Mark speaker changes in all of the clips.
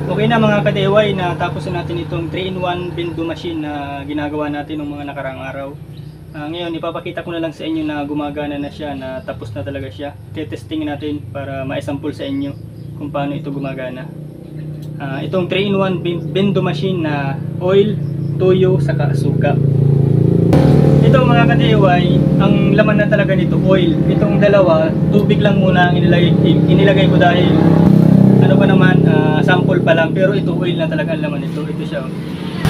Speaker 1: Okay na mga ka-DIY, na tapos na natin itong 3-in-1 Bendo machine na ginagawa natin ng mga nakaraang araw. Ngayon ipapakita ko na lang sa inyo na gumagana na siya, na tapos na talaga siya. Testing natin para ma-sample sa inyo kung paano ito gumagana. Itong 3-in-1 Bendo machine na oil, toyo, saka suka. Ito mga ka-DIY, ang laman na talaga nito oil. Itong dalawa, tubig lang muna ang inilagay ko dahil ano pa naman, sample pa lang, pero ito oil na talaga ang laman nito. Ito siya.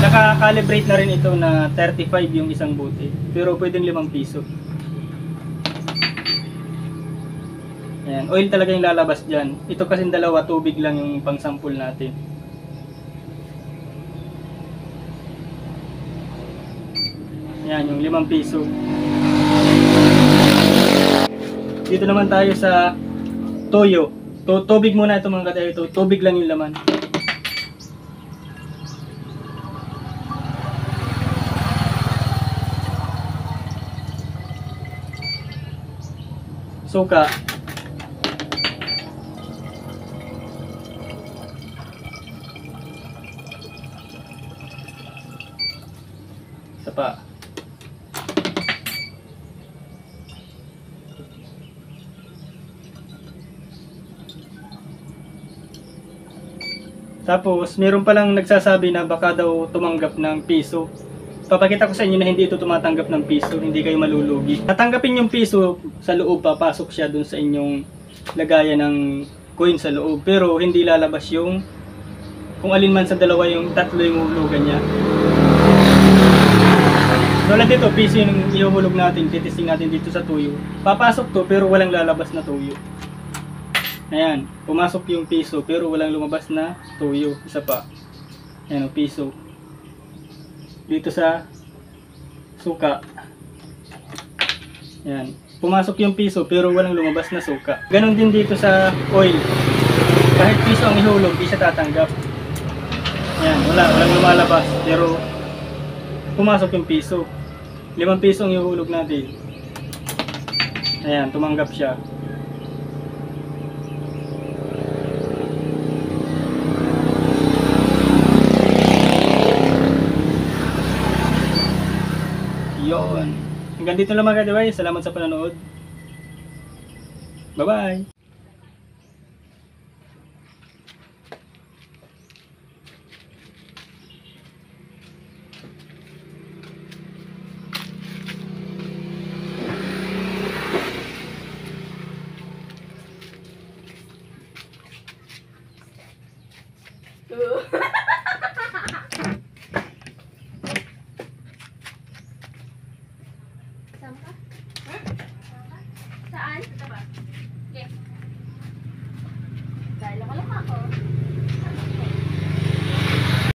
Speaker 1: Naka-calibrate na rin ito na 35 yung isang bote, pero pwedeng 5 piso. Ayan, oil talaga yung lalabas dyan. Ito kasi dalawa, tubig lang yung pang sample natin. Ayan, yung 5 piso. Dito naman tayo sa toyo. Tubig muna ito mga ka-DIY. Ito, tubig lang yung laman. Suka. Isa pa. Tapos, meron palang nagsasabi na baka daw tumanggap ng piso. Papakita ko sa inyo na hindi ito tumatanggap ng piso, hindi kayo malulugi. Tatanggapin yung piso sa loob, papasok siya dun sa inyong lagayan ng coin sa loob. Pero hindi lalabas yung, kung alin man sa dalawa yung tatlo yung uhulugan niya. Tulad dito, piso yung ihuhulog natin, titisting natin dito sa tuyo. Papasok to pero walang lalabas na tuyo. Ayan, pumasok yung piso pero walang lumabas na tuyo. Isa pa. Ayan, piso. Dito sa suka. Ayan, pumasok yung piso pero walang lumabas na suka. Ganon din dito sa oil. Kahit piso ang ihulog, di siya tatanggap. Ayan, walang lumalabas pero pumasok yung piso. 5 piso ang ihulog natin. Ayan, tumanggap siya. Yun. Hanggang dito lang mga ka-DIY. Salamat sa panonood. Bye-bye!
Speaker 2: Saan? Saan? Ito ba? Okay.